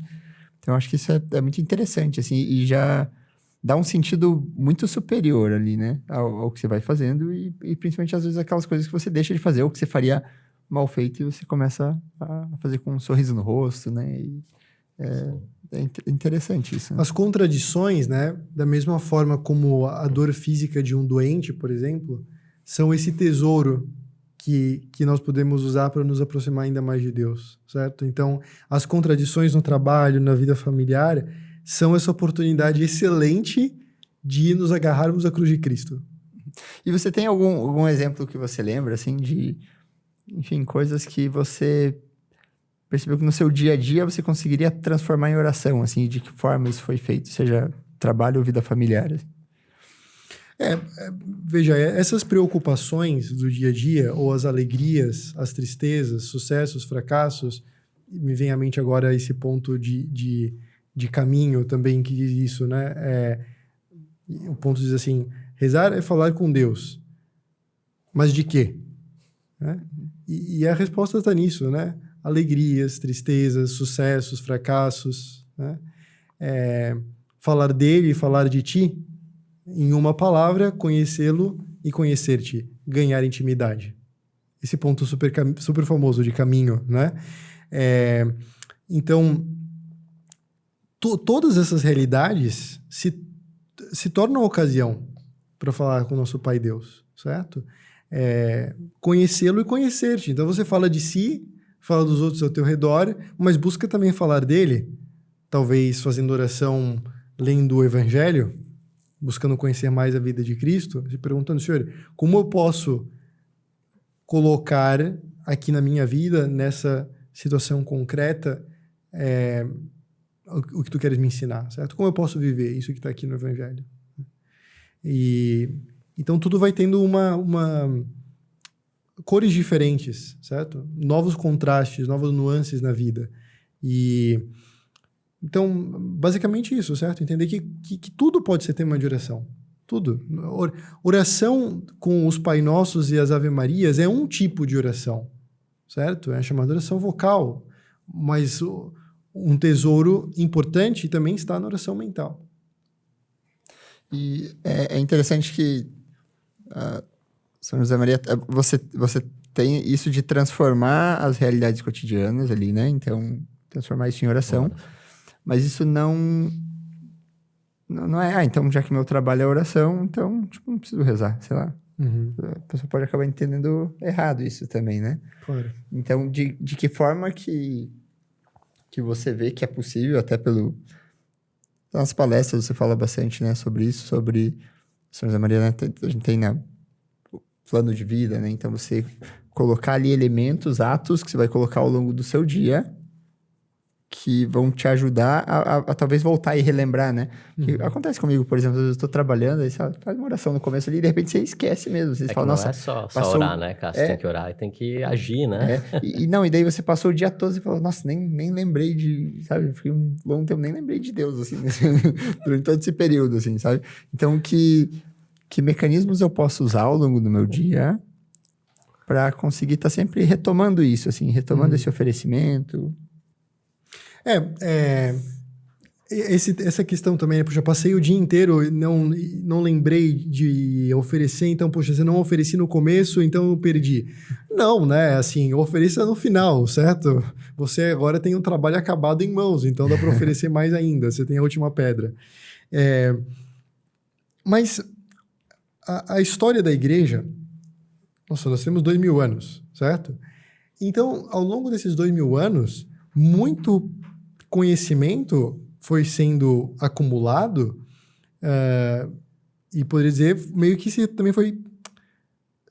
Então, eu acho que isso é muito interessante, assim, e já dá um sentido muito superior ali, né, ao que você vai fazendo e principalmente, às vezes, aquelas coisas que você deixa de fazer ou que você faria mal feito e você começa a fazer com um sorriso no rosto, né, e é interessante isso. Né? As contradições, né, da mesma forma como a dor física de um doente, por exemplo, são esse tesouro que nós podemos usar para nos aproximar ainda mais de Deus, certo? Então, as contradições no trabalho, na vida familiar, são essa oportunidade excelente de nos agarrarmos à cruz de Cristo. E você tem algum exemplo que você lembra, assim, de, enfim, coisas que você percebeu que no seu dia a dia você conseguiria transformar em oração, assim, de que forma isso foi feito, seja trabalho ou vida familiar? Assim? Veja, essas preocupações do dia a dia, ou as alegrias, as tristezas, sucessos, fracassos, me vem à mente agora esse ponto de caminho também que diz isso, né? O ponto diz assim, rezar é falar com Deus. Mas de quê? Né? E a resposta está nisso, né? Alegrias, tristezas, sucessos, fracassos, né? Falar dele e falar de ti, em uma palavra, conhecê-lo e conhecer-te, ganhar intimidade. Esse ponto super famoso de caminho, né? Então, todas essas realidades se tornam ocasião para falar com o nosso Pai Deus, certo? Conhecê-lo e conhecer-te. Então, você fala de si, fala dos outros ao teu redor, mas busca também falar dele, talvez fazendo oração, lendo o Evangelho, buscando conhecer mais a vida de Cristo, se perguntando, Senhor, como eu posso colocar aqui na minha vida, nessa situação concreta, o que tu queres me ensinar, certo? Como eu posso viver isso que está aqui no Evangelho? Então, tudo vai tendo cores diferentes, certo? Novos contrastes, novas nuances na vida. E Então, basicamente isso, certo? Entender que tudo pode ser tema de oração. Tudo. Oração com os Pai Nossos e as Ave Marias é um tipo de oração, certo? É chamada oração vocal, mas um tesouro importante também está na oração mental. E é interessante que São José Maria, você tem isso de transformar as realidades cotidianas ali, né? Então, transformar isso em oração. Mas isso não é, então, já que meu trabalho é oração, então, tipo, não preciso rezar, sei lá. A pessoa pode acabar entendendo errado isso também, né? Claro. Então, de que forma que você vê que é possível, até nas palestras você fala bastante, né, sobre isso, sobre São José Maria, né? A gente tem o plano de vida, né? Então, você colocar ali elementos, atos que você vai colocar ao longo do seu dia que vão te ajudar a talvez voltar e relembrar, né? Que acontece comigo, por exemplo, eu estou trabalhando, aí você faz uma oração no começo ali, e de repente você esquece mesmo. Você fala, nossa, não é só orar, né, cara? Você tem que orar e tem que agir, né? E daí você passou o dia todo e falou, nossa, nem lembrei sabe? Fiquei um longo tempo, nem lembrei de Deus, assim, durante todo esse período, assim, sabe? Então, que mecanismos eu posso usar ao longo do meu dia para conseguir estar sempre retomando isso, assim, retomando esse oferecimento... Essa questão também, né? Poxa, eu passei o dia inteiro e não lembrei de oferecer, então, poxa, você não ofereci no começo, então eu perdi. Não, né? Assim, ofereça no final, certo? Você agora tem um trabalho acabado em mãos, então dá para oferecer mais ainda, você tem a última pedra. Mas a história da igreja, nossa, nós temos 2000 anos, certo? Então, ao longo desses 2000 anos, muito conhecimento foi sendo acumulado e poderia dizer meio que se também foi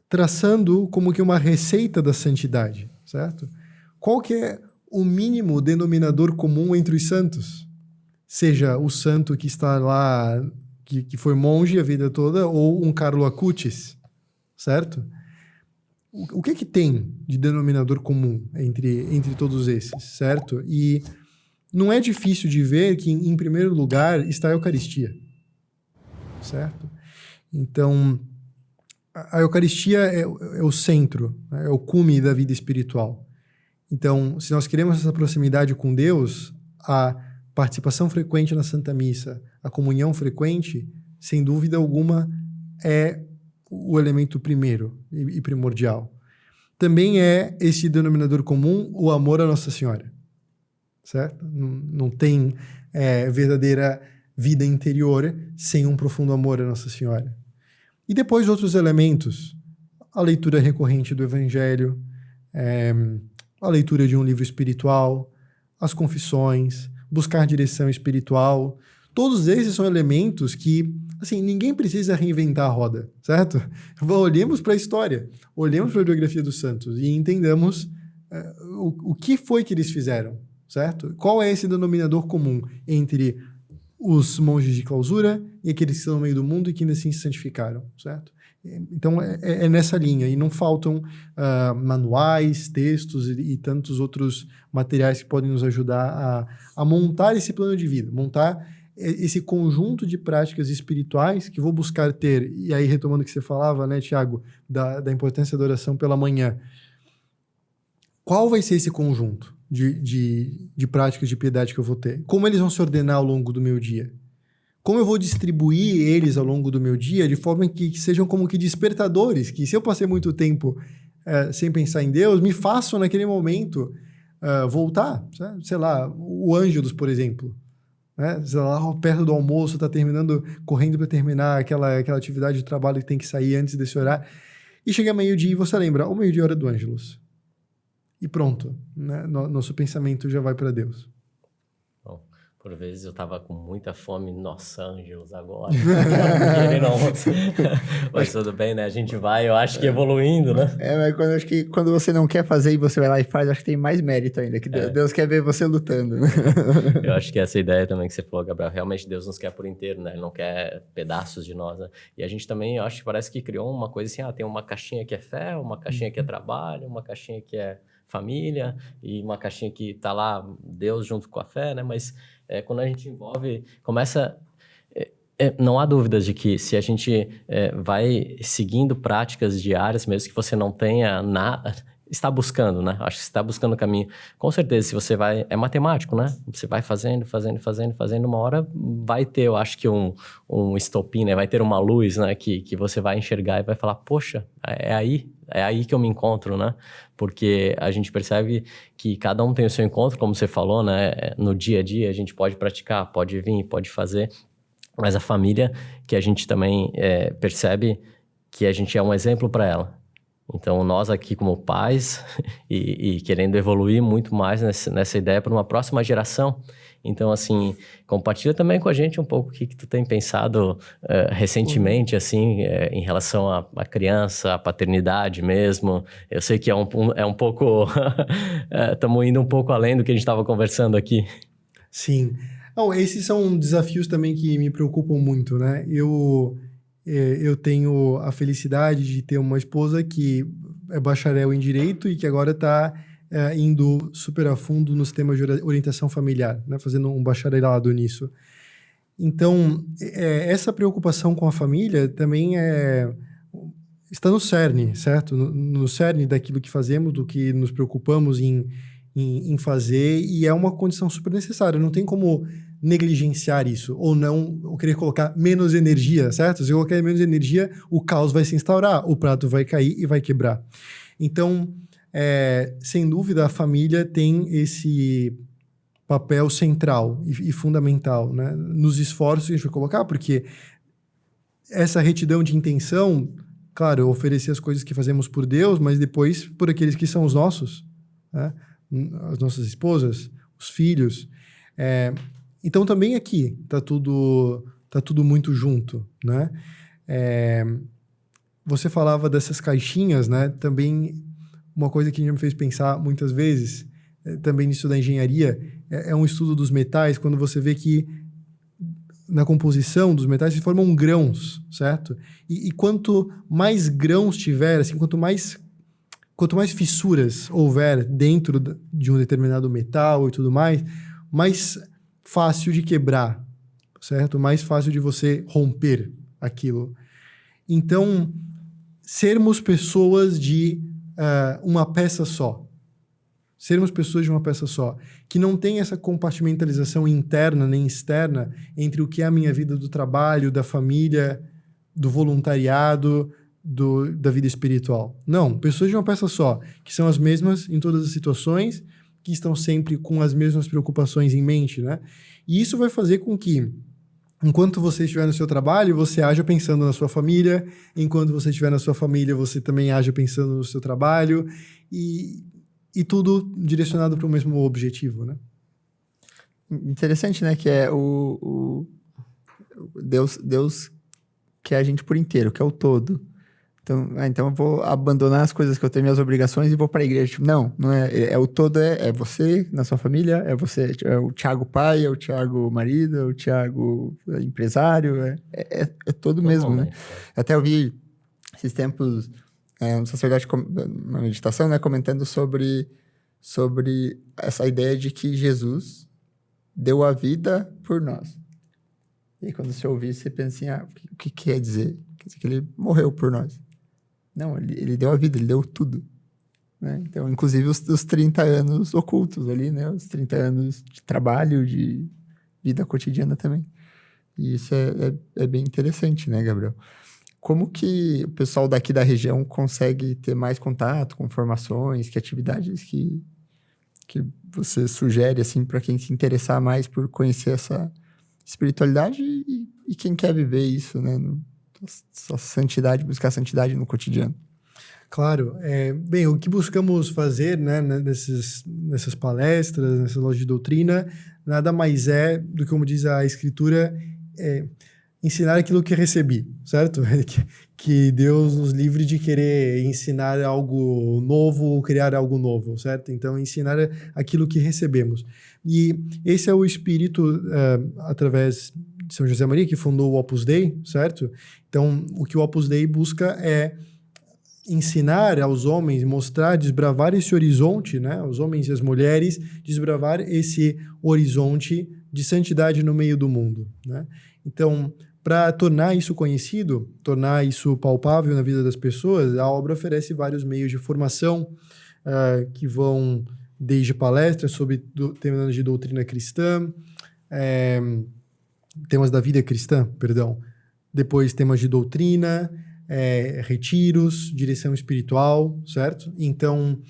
traçando como que uma receita da santidade, certo? Qual que é o mínimo denominador comum entre os santos? Seja o santo que está lá, que foi monge a vida toda, ou um Carlo Acutis, certo? O que tem de denominador comum entre todos esses, certo? E não é difícil de ver que, em primeiro lugar, está a Eucaristia, certo? Então, a Eucaristia é o centro, né? É o cume da vida espiritual. Então, se nós queremos essa proximidade com Deus, a participação frequente na Santa Missa, a comunhão frequente, sem dúvida alguma, é o elemento primeiro e primordial. Também é esse denominador comum o amor a Nossa Senhora, certo? Não tem verdadeira vida interior sem um profundo amor a Nossa Senhora. E depois outros elementos, a leitura recorrente do Evangelho, a leitura de um livro espiritual, as confissões, buscar direção espiritual. Todos esses são elementos que, assim, ninguém precisa reinventar a roda, certo? Olhemos para a história, olhemos para a biografia dos santos e entendamos o que foi que eles fizeram, certo? Qual é esse denominador comum entre os monges de clausura e aqueles que estão no meio do mundo e que ainda assim se santificaram, certo? Então, é nessa linha. E não faltam manuais, textos e tantos outros materiais que podem nos ajudar a montar esse plano de vida, montar esse conjunto de práticas espirituais que vou buscar ter. E aí, retomando o que você falava, né, Tiago, da importância da oração pela manhã. Qual vai ser esse conjunto de práticas de piedade que eu vou ter? Como eles vão se ordenar ao longo do meu dia? Como eu vou distribuir eles ao longo do meu dia de forma que sejam como que despertadores, que se eu passei muito tempo sem pensar em Deus, me façam naquele momento voltar, sabe? Sei lá, o Ângelus, por exemplo, né? Sei lá, perto do almoço, está correndo para terminar aquela atividade de trabalho que tem que sair antes desse horário, e chega meio-dia e você lembra, o meio-dia é hora do Ângelus. E pronto, né? Nosso pensamento já vai para Deus. Bom, por vezes eu tava com muita fome, nossa, Ângelos, agora. Mas tudo bem, né? A gente vai, eu acho que evoluindo, né? Mas acho que quando você não quer fazer e você vai lá e faz, acho que tem mais mérito ainda, que Deus quer ver você lutando. Né? Eu acho que essa ideia também que você falou, Gabriel, realmente Deus nos quer por inteiro, né? Ele não quer pedaços de nós, né? E a gente também, eu acho que parece que criou uma coisa assim, tem uma caixinha que é fé, uma caixinha que é trabalho, uma caixinha que é família e uma caixinha que tá lá, Deus junto com a fé, né? Mas quando a gente envolve, começa... não há dúvidas de que se a gente vai seguindo práticas diárias, mesmo que você não tenha nada, está buscando, né? Acho que você está buscando o caminho. Com certeza, se você vai... É matemático, né? Você vai fazendo, uma hora vai ter, eu acho que um estopim, né? Vai ter uma luz, né? Que você vai enxergar e vai falar, poxa, é aí que eu me encontro, né? Porque a gente percebe que cada um tem o seu encontro, como você falou, né? No dia a dia, a gente pode praticar, pode vir, pode fazer... Mas a família, que a gente também percebe que a gente é um exemplo para ela. Então, nós aqui como pais e querendo evoluir muito mais nessa ideia para uma próxima geração. Então, assim, compartilha também com a gente um pouco o que tu tem pensado recentemente, assim, em relação à criança, à paternidade mesmo. Eu sei que é um pouco... Estamos indo um pouco além do que a gente estava conversando aqui. Sim. Não, esses são desafios também que me preocupam muito, né? Eu tenho a felicidade de ter uma esposa que é bacharel em Direito e que agora está indo super a fundo nos temas de orientação familiar, né? Fazendo um bacharelado nisso. Então, essa preocupação com a família também está no cerne, certo? No cerne daquilo que fazemos, do que nos preocupamos em fazer, e é uma condição super necessária. Não tem como negligenciar isso, ou querer colocar menos energia, certo? Se eu colocar menos energia, o caos vai se instaurar, o prato vai cair e vai quebrar. Então, sem dúvida, a família tem esse papel central e fundamental, né? Nos esforços que a gente vai colocar, porque essa retidão de intenção, claro, oferecer as coisas que fazemos por Deus, mas depois por aqueles que são os nossos, né? As nossas esposas, os filhos. Então, também aqui tá tudo muito junto, né? Você falava dessas caixinhas, né? Também uma coisa que já me fez pensar muitas vezes, também nisso da engenharia, é um estudo dos metais, quando você vê que na composição dos metais se formam grãos, certo? E quanto mais grãos tiver, assim, quanto mais fissuras houver dentro de um determinado metal e tudo mais fácil de quebrar, certo? Mais fácil de você romper aquilo. Então, sermos pessoas de uma peça só. Sermos pessoas de uma peça só. Que não tem essa compartimentalização interna nem externa entre o que é a minha vida do trabalho, da família, do voluntariado, da vida espiritual. Não, pessoas de uma peça só, que são as mesmas em todas as situações, que estão sempre com as mesmas preocupações em mente, né? E isso vai fazer com que, enquanto você estiver no seu trabalho, você haja pensando na sua família, enquanto você estiver na sua família, você também haja pensando no seu trabalho, e tudo direcionado para o mesmo objetivo, né? Interessante, né? Que é o Deus quer a gente por inteiro, quer o todo. Então eu vou abandonar as coisas que eu tenho, minhas obrigações, e vou para a igreja. Tipo, não é o todo, é você na sua família, é você, é o Thiago pai, é o Thiago marido, é o Thiago empresário, é todo mesmo, momento, né? Até eu vi esses tempos um sacerdote, uma meditação, né, comentando sobre essa ideia de que Jesus deu a vida por nós. E quando você ouvir, você pensa assim, o que quer dizer? Quer dizer que ele morreu por nós. Não, ele deu a vida, ele deu tudo. Né? Então, inclusive os 30 anos ocultos ali, né? Os 30 anos de trabalho, de vida cotidiana também. E isso é bem interessante, né, Gabriel? Como que o pessoal daqui da região consegue ter mais contato com formações, que atividades que você sugere, assim, para quem se interessar mais por conhecer essa espiritualidade e quem quer viver isso, né? Essa santidade, buscar santidade no cotidiano. Claro. Bem, o que buscamos fazer, né, nessas palestras, nessa loja de doutrina, nada mais é do que, como diz a Escritura, ensinar aquilo que recebi, certo? Que Deus nos livre de querer ensinar algo novo ou criar algo novo, certo? Então, ensinar aquilo que recebemos. E esse é o espírito, através de São José Maria, que fundou o Opus Dei, certo? Então, o que o Opus Dei busca é ensinar aos homens, mostrar, desbravar esse horizonte, né? Os homens e as mulheres, desbravar esse horizonte de santidade no meio do mundo, né? Então, para tornar isso conhecido, tornar isso palpável na vida das pessoas, a obra oferece vários meios de formação que vão desde palestras sobre temas de doutrina cristã, temas da vida cristã, perdão, depois temas de doutrina, retiros, direção espiritual, certo? Então,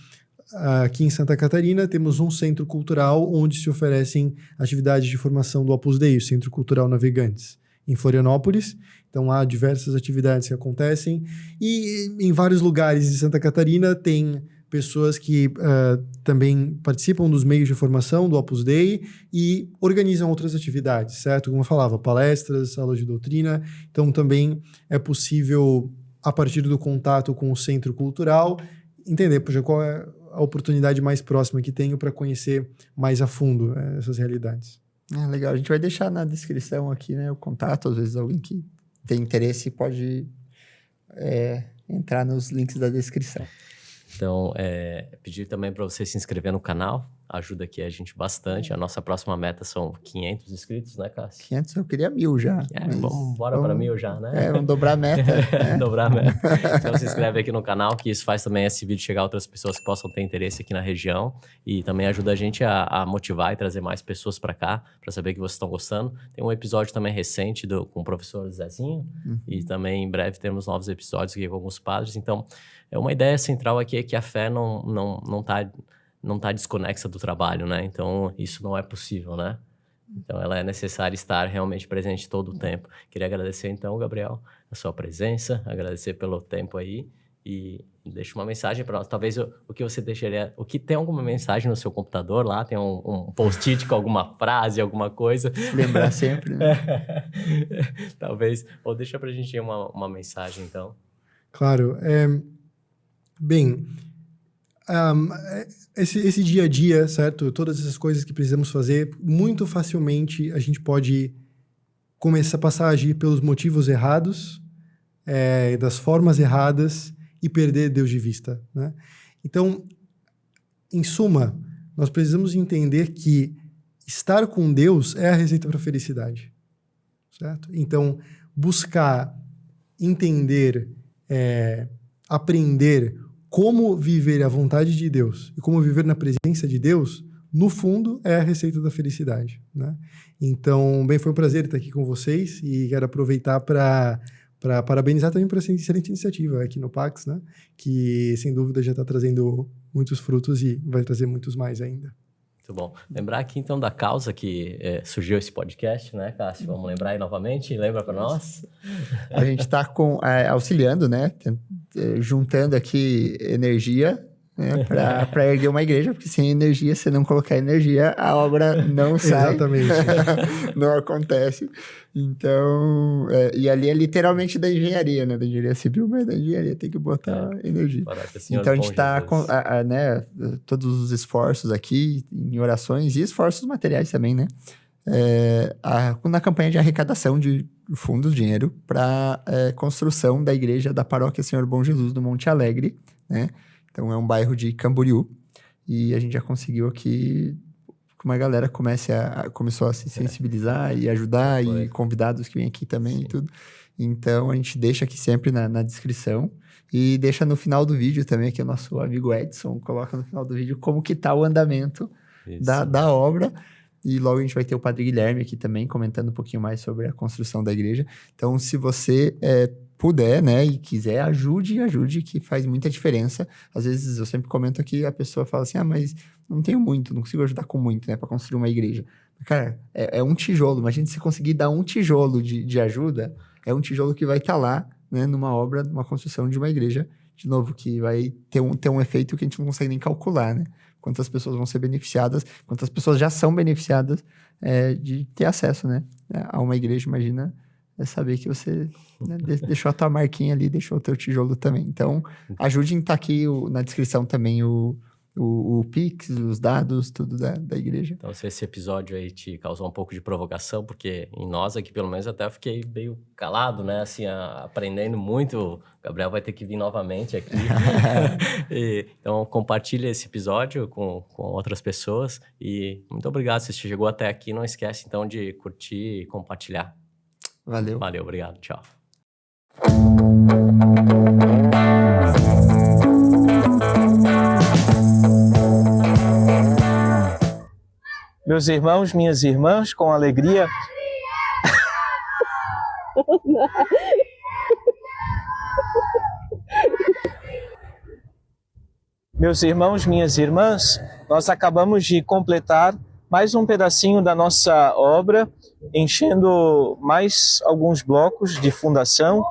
aqui em Santa Catarina temos um centro cultural onde se oferecem atividades de formação do Opus Dei, o Centro Cultural Navegantes. Em Florianópolis, então há diversas atividades que acontecem, e em vários lugares de Santa Catarina tem pessoas que também participam dos meios de formação do Opus Dei e organizam outras atividades, certo? Como eu falava, palestras, aulas de doutrina, então também é possível, a partir do contato com o Centro Cultural, entender qual é a oportunidade mais próxima que tenho para conhecer mais a fundo essas realidades. Legal, a gente vai deixar na descrição aqui, né, o contato, às vezes alguém que tem interesse pode entrar nos links da descrição. Então, pedir também para você se inscrever no canal, ajuda aqui a gente bastante. A nossa próxima meta são 500 inscritos, né, Cássio? 500, eu queria 1000 já. Vamos para 1000 já, né? Vamos dobrar a meta. Né? Dobrar a meta. Então, se inscreve aqui no canal, que isso faz também esse vídeo chegar a outras pessoas que possam ter interesse aqui na região. E também ajuda a gente a motivar e trazer mais pessoas para cá, para saber que vocês estão gostando. Tem um episódio também recente com o professor Zezinho. E também, em breve, temos novos episódios aqui com alguns padres. Então, uma ideia central aqui é que a fé não tá desconexa do trabalho, né? Então, isso não é possível, né? Então, ela é necessária estar realmente presente todo o tempo. Queria agradecer, então, Gabriel, a sua presença, agradecer pelo tempo aí e deixa uma mensagem para nós. Talvez o que você deixaria... O que tem alguma mensagem no seu computador lá? Tem um post-it com alguma frase, alguma coisa? Lembrar sempre, né? Talvez. Ou deixa pra gente uma mensagem, então. Claro. Bem... esse dia a dia, certo? Todas essas coisas que precisamos fazer, muito facilmente a gente pode começar a passar a agir pelos motivos errados, das formas erradas e perder Deus de vista, né? Então, em suma, nós precisamos entender que estar com Deus é a receita para a felicidade, certo? Então, buscar, entender, aprender como viver a vontade de Deus e como viver na presença de Deus, no fundo, é a receita da felicidade, né? Então, bem, foi um prazer estar aqui com vocês e quero aproveitar para parabenizar também por essa excelente iniciativa aqui no Pax, né? Que, sem dúvida, já está trazendo muitos frutos e vai trazer muitos mais ainda. Muito bom. Lembrar aqui, então, da causa que surgiu esse podcast, né, Cássio? Vamos lembrar aí novamente? Lembra para nós? A gente está auxiliando, né? Juntando aqui energia, né, para erguer uma igreja, porque sem energia, se não colocar energia, a obra não sai. Exatamente. Não acontece. Então, e ali é literalmente da engenharia, né? Da engenharia civil, mas da engenharia tem que botar energia. Então, a gente está né, todos os esforços aqui, em orações e esforços materiais também, né? Na campanha de arrecadação de fundos, dinheiro, para construção da igreja da Paróquia Senhor Bom Jesus, do Monte Alegre, né? Então, é um bairro de Camboriú. E a gente já conseguiu aqui que uma galera começou a se sensibilizar e ajudar, e convidados que vêm aqui também. Sim. E tudo. Então, a gente deixa aqui sempre na descrição. E deixa no final do vídeo também, aqui o nosso amigo Edson coloca no final do vídeo como que tá o andamento da obra. E logo a gente vai ter o Padre Guilherme aqui também, comentando um pouquinho mais sobre a construção da igreja. Então, se você puder, né, e quiser, ajude, que faz muita diferença. Às vezes, eu sempre comento aqui, a pessoa fala assim, mas não tenho muito, não consigo ajudar com muito, né, para construir uma igreja. Cara, é um tijolo. Imagina se conseguir dar um tijolo de ajuda, é um tijolo que vai estar lá, né, numa obra, numa construção de uma igreja, de novo, que vai ter um efeito que a gente não consegue nem calcular, né? Quantas pessoas vão ser beneficiadas, quantas pessoas já são beneficiadas de ter acesso, né, a uma igreja. Imagina saber que você, né, deixou a tua marquinha ali, deixou o teu tijolo também. Então, ajude em estar aqui na descrição também o o Pix, os dados, tudo da igreja. Então, se esse episódio aí te causou um pouco de provocação, porque em nós aqui, pelo menos, até eu fiquei meio calado, né? Assim, aprendendo muito. O Gabriel vai ter que vir novamente aqui. Então, compartilha esse episódio com outras pessoas. E muito obrigado. Se você chegou até aqui, não esquece, então, de curtir e compartilhar. Valeu. Valeu, obrigado. Tchau. Meus irmãos, minhas irmãs, com alegria. Meus irmãos, minhas irmãs, nós acabamos de completar mais um pedacinho da nossa obra, enchendo mais alguns blocos de fundação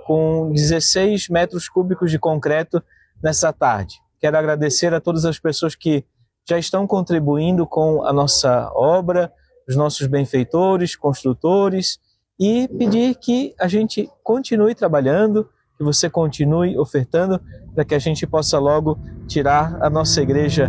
com 16 metros cúbicos de concreto nessa tarde. Quero agradecer a todas as pessoas que já estão contribuindo com a nossa obra, os nossos benfeitores, construtores, e pedir que a gente continue trabalhando, que você continue ofertando, para que a gente possa logo tirar a nossa igreja